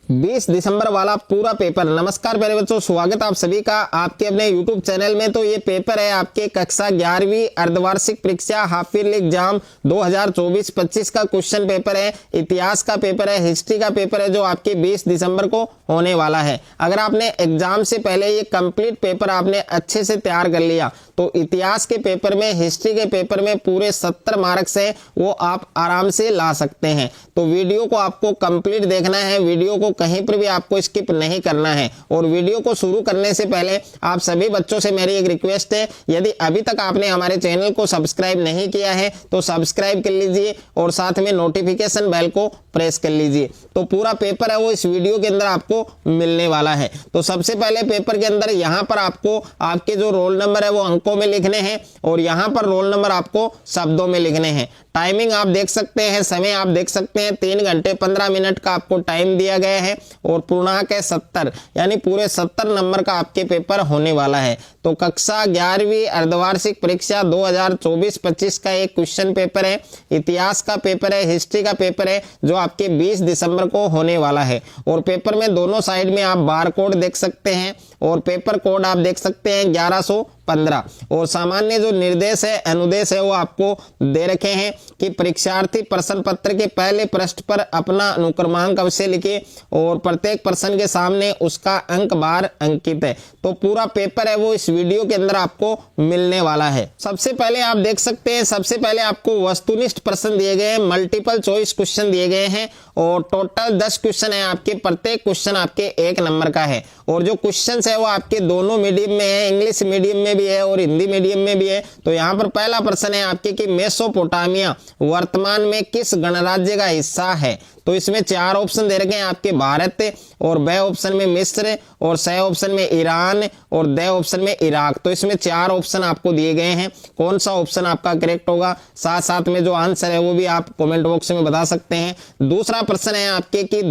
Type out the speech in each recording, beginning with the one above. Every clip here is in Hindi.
20 दिसंबर वाला पूरा पेपर। नमस्कार प्यारे बच्चों, स्वागत आप सभी का आपके अपने YouTube चैनल में। तो ये पेपर है आपके कक्षा 11वीं अर्धवार्षिक परीक्षा हाफ ईयरली एग्जाम 2024-25 का क्वेश्चन पेपर है। इतिहास का पेपर है, हिस्ट्री का पेपर है, जो आपके 20 दिसंबर को होने वाला है। अगर आपने एग्जाम से पहले ये कंप्लीट पेपर आपने अच्छे से तैयार कर लिया तो इतिहास के पेपर में, हिस्ट्री के पेपर में पूरे 70 मार्क्स है वो आप आराम से ला सकते हैं। तो वीडियो को आपको कंप्लीट देखना है, वीडियो को कहीं पर भी आपको स्किप नहीं करना है। और वीडियो को शुरू करने से पहले आप सभी बच्चों से मेरी एक रिक्वेस्ट है, यदि अभी तक आपने हमारे चैनल को सब्सक्राइब नहीं किया है तो सब्सक्राइब कर लीजिए और साथ में नोटिफिकेशन बेल को प्रेस कर लीजिए। तो पूरा पेपर है वो इस वीडियो के अंदर आपको मिलने वाला है। तो सबसे पहले पेपर के अंदर यहाँ पर आपको आपके जो रोल नंबर है वो अंकों में लिखने हैं और यहाँ पर रोल नंबर आपको शब्दों में लिखने हैं। टाइमिंग आप देख सकते हैं, समय आप देख सकते हैं, 3 घंटे 15 मिनट का आपको टाइम दिया गया है और पूर्णांक है 70, यानी पूरे 70 नंबर का आपके पेपर होने वाला है। तो कक्षा 11वीं अर्धवार्षिक परीक्षा 2024-25 का एक क्वेश्चन पेपर है, इतिहास का पेपर है, हिस्ट्री का पेपर है, जो आपके 20 दिसंबर को होने वाला है। और पेपर में दोनों साइड में आप बार कोड देख सकते हैं और पेपर कोड आप देख सकते हैं 1115। और सामान्य जो निर्देश है, अनुदेश है, वो आपको दे रखे हैं कि परीक्षार्थी प्रश्न पत्र के पहले पृष्ठ पर अपना अनुक्रमांक अवश्य लिखे और प्रत्येक प्रश्न के सामने उसका अंक बार अंकित है। तो पूरा पेपर है वो इस वीडियो के अंदर आपको मिलने वाला है। सबसे पहले आप देख सकते हैं, सबसे पहले आपको वस्तुनिष्ठ प्रश्न दिए गए हैं, मल्टीपल चॉइस क्वेश्चन दिए गए हैं और टोटल 10 क्वेश्चन है आपके। प्रत्येक क्वेश्चन आपके 1 नंबर का है और जो क्वेश्चन है वो आपके दोनों मीडियम में है, इंग्लिश मीडियम में भी है और हिंदी मीडियम में भी है। तो यहाँ पर पहला प्रश्न है आपके कि मेसोपोटामिया वर्तमान में किस गणराज्य का हिस्सा है। तो इसमें 4 ऑप्शन दे रखे हैं आपके, भारत और ब ऑप्शन में मिस्र और स ऑप्शन में ईरान और द ऑप्शन में इराक। तो इसमें 4 ऑप्शन आपको दिए गए हैं, कौन सा ऑप्शन आपका करेक्ट होगा, साथ साथ में जो आंसर है वो भी आप कमेंट बॉक्स में बता सकते हैं। दूसरा प्रश्न है आपके कि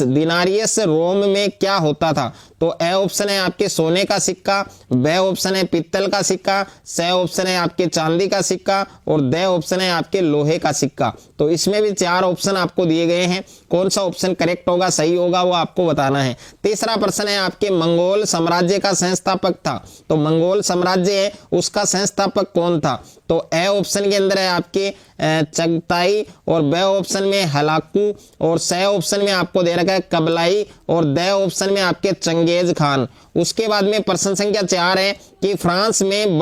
दिनारियस रोम में क्या होता था। तो ए ऑप्शन है आपके सोने का सिक्का, ब ऑप्शन है पित्तल का सिक्का, स ऑप्शन है आपके चांदी का सिक्का और द ऑप्शन है आपके लोहे का सिक्का। तो इसमें भी 4 ऑप्शन आपको दिए गए हैं, कौन सा ऑप्शन करेक्ट होगा, सही होगा, वो आपको बताना है। तीसरा प्रश्न है आपके मंगोल साम्राज्य का संस्थापक था। तो मंगोल साम्राज्य है उसका संस्थापक कौन था। तो ए ऑप्शन के अंदर है आपके चगताई और ब ऑप्शन में हलाकू और स ऑप्शन में आपको दे रखा है कबलाई और द ऑप्शन में आपके चंगेज खान। उसके बाद में प्रश्न संख्या 4 है कि फ्रांस में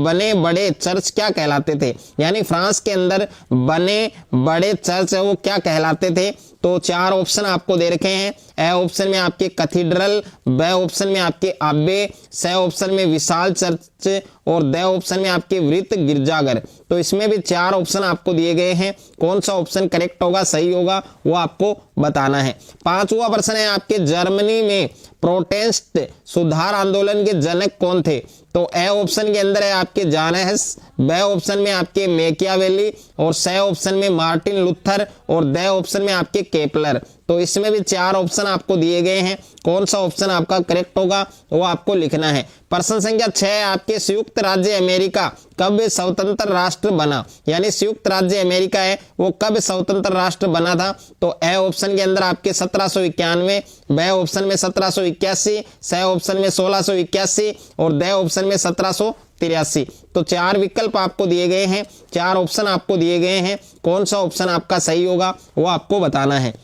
बने बड़े चर्च क्या कहलाते थे, यानी फ्रांस के अंदर बने बड़े चर्च है वो क्या कहलाते थे। तो 4 ऑप्शन आपको दे रखे हैं, ए ऑप्शन में आपके कैथीड्रल, ब ऑप्शन में आपके आब्बे, स ऑप्शन में विशाल चर्च और द ऑप्शन में आपके वृत्त गिरजाघर। तो इसमें भी 4 ऑप्शन आपको दिए गए हैं, कौन सा ऑप्शन करेक्ट होगा, सही होगा, वो आपको बताना है। 5वां प्रश्न है आपके जर्मनी में प्रोटेस्ट सुधार आंदोलन के जनक कौन थे। तो ए ऑप्शन के अंदर है आपके जानहस, ब ऑप्शन में आपके मैकियावेली और स ऑप्शन में मार्टिन लूथर और द ऑप्शन में आपके केपलर। तो इसमें भी 4 ऑप्शन आपको दिए गए हैं, कौन सा ऑप्शन आपका करेक्ट होगा वो आपको लिखना है। प्रश्न संख्या 6 आपके संयुक्त राज्य अमेरिका कब स्वतंत्र राष्ट्र बना, यानी संयुक्त राज्य अमेरिका है वो कब स्वतंत्र राष्ट्र बना था। तो ए ऑप्शन के अंदर आपके 1791, ब ऑप्शन में 1781, स ऑप्शन में 1681 और द ऑप्शन में 1783। तो 4 विकल्प आपको दिए गए हैं, 4 ऑप्शन आपको दिए गए हैं, कौन सा ऑप्शन आपका सही होगा वो आपको बताना है।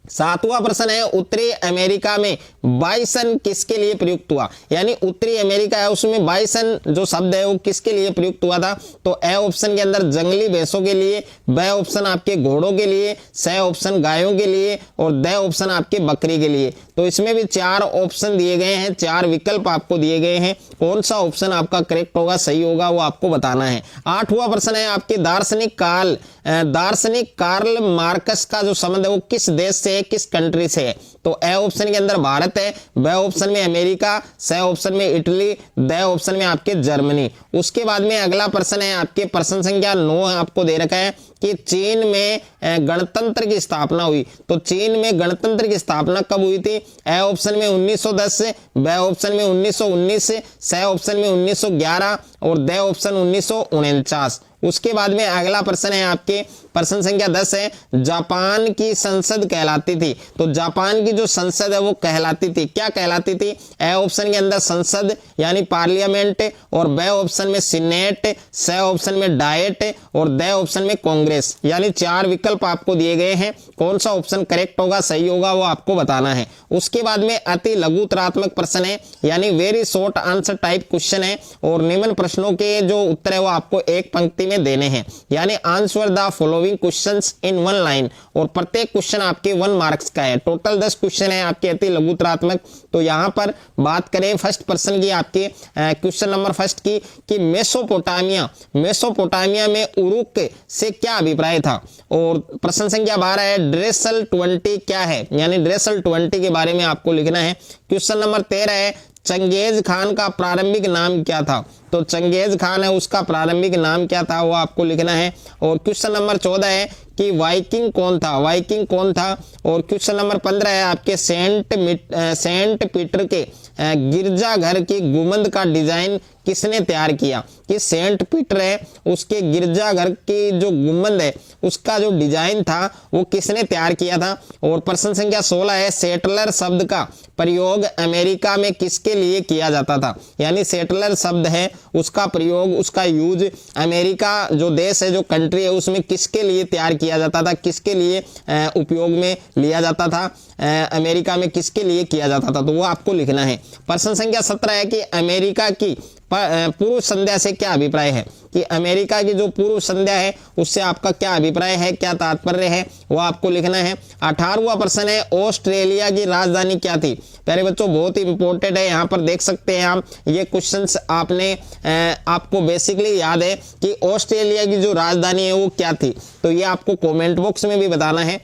7वां प्रश्न है उत्तरी अमेरिका में बाइसन किसके लिए प्रयुक्त हुआ, यानी उत्तरी अमेरिका है उसमें बाइसन जो शब्द है वो किसके लिए प्रयुक्त हुआ था। तो ए ऑप्शन के अंदर जंगली भैंसों के लिए, ब ऑप्शन आपके घोड़ों के लिए, स ऑप्शन गायों के लिए और द ऑप्शन आपके बकरी के लिए। तो इसमें भी 4 ऑप्शन दिए गए हैं, 4 विकल्प आपको दिए गए हैं, कौन सा ऑप्शन आपका करेक्ट होगा, सही होगा, वो आपको बताना है। 8वां प्रश्न है आपके दार्शनिक कार्ल मार्कस का जो संबंध है वो किस देश से है, किस कंट्री से है। तो ए ऑप्शन के अंदर भारत है, ब ऑप्शन में अमेरिका, स ऑप्शन में इटली, द ऑप्शन में आपके जर्मनी। उसके बाद में अगला प्रश्न है आपके प्रश्न संख्या 9 आपको दे रखा है कि चीन में गणतंत्र की स्थापना हुई। तो चीन में गणतंत्र की स्थापना कब हुई थी। ए ऑप्शन में 1910, ब ऑप्शन में 1919, स ऑप्शन में 1911 और द ऑप्शन 1949। उसके बाद में अगला प्रश्न है आपके प्रश्न संख्या 10 है, जापान की संसद कहलाती थी। तो जापान की जो संसद है वो कहलाती थी, क्या कहलाती थी? ए ऑप्शन के अंदर संसद यानी पार्लियामेंट, और बे ऑप्शन में सीनेट, स ऑप्शन में डाइट, और द ऑप्शन में कांग्रेस। यानी 4 विकल्प आपको दिए गए हैं, कौन सा ऑप्शन करेक्ट होगा, सही होगा, वो आपको बताना है। उसके बाद में अति लघुतरात्मक प्रश्न है, यानी very short answer type question है, और निम्न प्रश्नों के जो उत्तर है वो आपको एक पंक्ति में देने हैं। यानी answer the following questions in 1 line, और प्रत्येक क्वेश्चन आपके 1 मार्क्स का है। टोटल 10 क्वेश्चन है आपके अति लघुतरात्मक। तो यहाँ पर बात करें फर्स्ट पर्सन की, आपके क्वेश्चन नंबर फर्स्ट की, कि मेसोपोटामिया में उरुक से क्या अभिप्राय था। और प्रश्न संख्या 12 है, ड्रेसल 20 क्या है, यानी ड्रेसल 20 के बारे में आपको लिखना है। क्वेश्चन नंबर 13 है, चंगेज खान का प्रारंभिक नाम क्या था। तो चंगेज खान है, उसका प्रारंभिक नाम क्या था, वो आपको लिखना है। और क्वेश्चन नंबर 14 है कि वाइकिंग कौन था, वाइकिंग कौन था। और क्वेश्चन नंबर 15 है आपके सेंट पीटर के गिरजाघर की गुंबद का डिजाइन किसने तैयार किया। कि सेंट पीटर है, उसके गिरजाघर की जो गुंबद है उसका जो डिजाइन था वो किसने तैयार किया था। और प्रश्न संख्या 16 है, सेटलर शब्द का प्रयोग अमेरिका में किसके लिए किया जाता था। यानी सेटलर शब्द है, उसका प्रयोग, उसका यूज अमेरिका जो देश है, जो कंट्री है, उसमें किसके लिए तैयार किया जाता था, किसके लिए उपयोग में लिया जाता था, अमेरिका में किसके लिए किया जाता था, तो वो आपको लिखना है। प्रश्न संख्या 17 है कि अमेरिका की पूर्व संध्या से क्या अभिप्राय है। कि अमेरिका की जो पूर्व संध्या है उससे आपका क्या अभिप्राय है, क्या तात्पर्य है, वो आपको लिखना है। 18वां प्रश्न है, ऑस्ट्रेलिया की राजधानी क्या थी। प्यारे बच्चों बहुत ही इंपॉर्टेंट है, यहाँ पर देख सकते हैं आप, ये क्वेश्चंस आपको बेसिकली याद है कि ऑस्ट्रेलिया की जो राजधानी है वो क्या थी। तो ये आपको कॉमेंट बॉक्स में भी बताना है।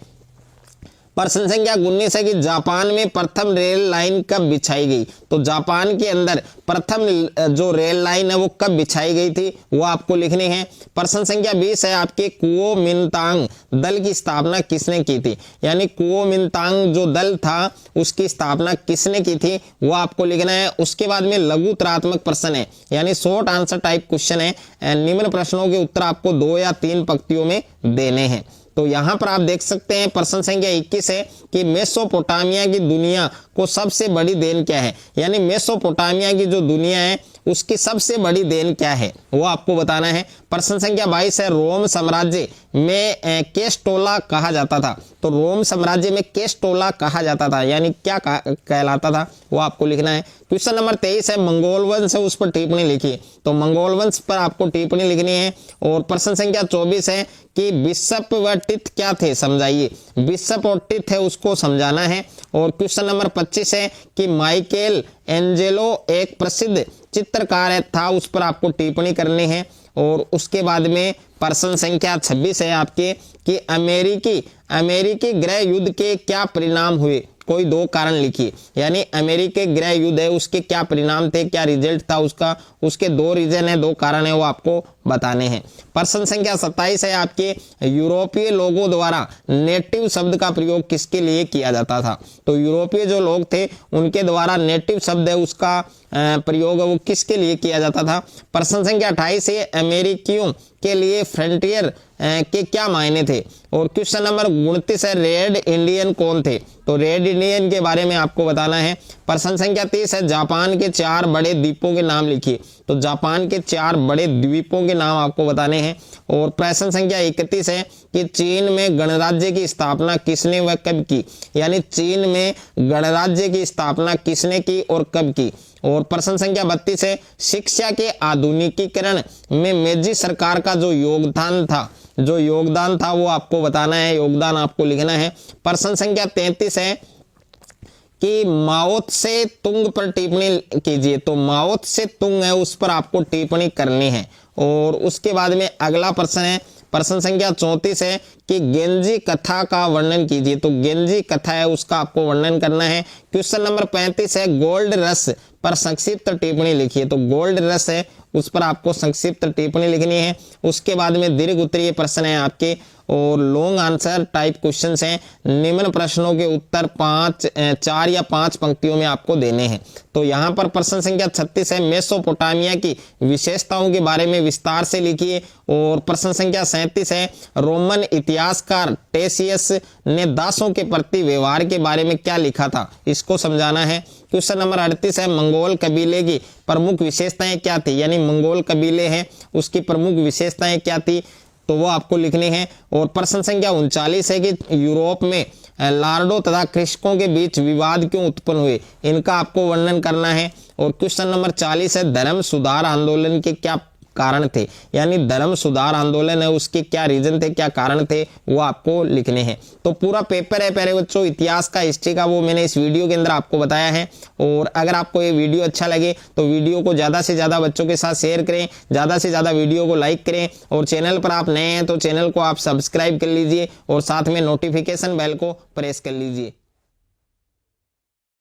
प्रश्न संख्या 19 है कि जापान में प्रथम रेल लाइन कब बिछाई गई। तो जापान के अंदर प्रथम जो रेल लाइन है वो कब बिछाई गई थी, वो आपको लिखनी है। प्रश्न संख्या 20 है आपके कुओमिंतांग दल की स्थापना किसने की थी। यानी कुओमिंतांग जो दल था उसकी स्थापना किसने की थी, वो आपको लिखना है। उसके बाद में लघुतरात्मक प्रश्न है, यानी शॉर्ट आंसर टाइप क्वेश्चन है। निम्न प्रश्नों के उत्तर आपको 2 या 3 पंक्तियों में देने हैं। तो यहाँ पर आप देख सकते हैं प्रश्न संख्या 21 है कि मेसोपोटामिया की दुनिया को सबसे बड़ी देन क्या है। यानी मेसोपोटामिया की जो दुनिया है उसकी सबसे बड़ी देन क्या है, वो आपको बताना है। प्रश्न संख्या 22 है, रोम साम्राज्य में केस्टोला कहा जाता था। तो रोम साम्राज्य में केस्टोला कहा जाता था, यानी क्या कहलाता था, वो आपको लिखना है। क्वेश्चन नंबर 23 है, मंगोल वंश है, उस पर टिप्पणी लिखिए। तो मंगोल वंश पर आपको टिप्पणी लिखनी है। और प्रश्न संख्या 24 है कि बिशप व टिथ क्या थे, समझाइए। बिशप और टिथ है उसको समझाना है। और क्वेश्चन नंबर 25 है कि माइकल एंजेलो एक प्रसिद्ध चित्रकार था, उस पर आपको टिप्पणी करनी है। और उसके बाद में प्रश्न संख्या 26 है आपके कि अमेरिकी गृह युद्ध के क्या परिणाम हुए, कोई 2 कारण लिखिए। यानी अमेरिकी गृह युद्ध है उसके क्या परिणाम थे, क्या रिजल्ट था उसका, उसके 2 रीजन है, 2 कारण है, वो आपको बताने हैं। प्रश्न संख्या 27 है आपके यूरोपीय लोगों द्वारा नेटिव शब्द का प्रयोग किसके लिए किया जाता था। तो यूरोपीय जो लोग थे उनके द्वारा नेटिव शब्द है उसका प्रयोग वो किसके लिए किया जाता था। प्रश्न संख्या 28 है, अमेरिकियों के लिए फ्रंटियर के क्या मायने थे। और क्वेश्चन नंबर 29 है, रेड इंडियन कौन थे। तो रेड इंडियन के बारे में आपको बताना है। प्रश्न संख्या 30 है, जापान के 4 बड़े द्वीपों के नाम लिखिए। तो जापान के 4 बड़े द्वीपों के नाम आपको बताने हैं। और प्रश्न संख्या 31 है कि चीन में गणराज्य की स्थापना किसने व कब की। यानी चीन में गणराज्य की स्थापना किसने की और कब की। और प्रश्न संख्या 32 है, शिक्षा के आधुनिकीकरण में मेजी सरकार का जो योगदान था वो आपको बताना है, योगदान आपको लिखना है। प्रश्न संख्या 33 है कि माओ से तुंग पर टिप्पणी कीजिए। तो माओ से तुंग है उस पर आपको टिप्पणी करनी है। और उसके बाद में अगला प्रश्न है, प्रश्न संख्या 34 है कि गेंजी कथा का वर्णन कीजिए। तो गेंजी कथा है उसका आपको वर्णन करना है। क्वेश्चन नंबर 35 है गोल्ड रश पर संक्षिप्त टिप्पणी लिखिए। तो गोल्ड रश है उस पर आपको संक्षिप्त टिप्पणी लिखनी है। उसके बाद में दीर्घ उत्तरीय प्रश्न है आपके और लॉन्ग आंसर टाइप क्वेश्चंस हैं। निम्न प्रश्नों के उत्तर 4 या 5 पंक्तियों में आपको देने हैं। तो यहाँ पर प्रश्न संख्या 36 है मेसोपोटामिया की विशेषताओं के बारे में विस्तार से लिखिए। और प्रश्न संख्या 37 है रोमन इतिहासकार टेसियस ने दासों के प्रति व्यवहार के बारे में क्या लिखा था, इसको समझाना है। क्वेश्चन नंबर 38 है मंगोल कबीले की प्रमुख विशेषताएं क्या थी, यानी मंगोल कबीले हैं उसकी प्रमुख विशेषताएं क्या थी, तो वो आपको लिखनी है। और प्रश्न संख्या 39 है कि यूरोप में लार्डो तथा कृषकों के बीच विवाद क्यों उत्पन्न हुए, इनका आपको वर्णन करना है। और क्वेश्चन नंबर 40 है धर्म सुधार आंदोलन के क्या कारण थे, यानी धर्म सुधार आंदोलन है उसके क्या रीजन थे, क्या कारण थे, वो आपको लिखने हैं। तो पूरा पेपर है प्यारे बच्चों इतिहास का, हिस्ट्री का, वो मैंने इस वीडियो के अंदर आपको बताया है। और अगर आपको ये वीडियो अच्छा लगे तो वीडियो को ज़्यादा से ज़्यादा बच्चों के साथ शेयर करें, ज़्यादा से ज़्यादा वीडियो को लाइक करें। और चैनल पर आप नए हैं तो चैनल को आप सब्सक्राइब कर लीजिए और साथ में नोटिफिकेशन बेल को प्रेस कर लीजिए।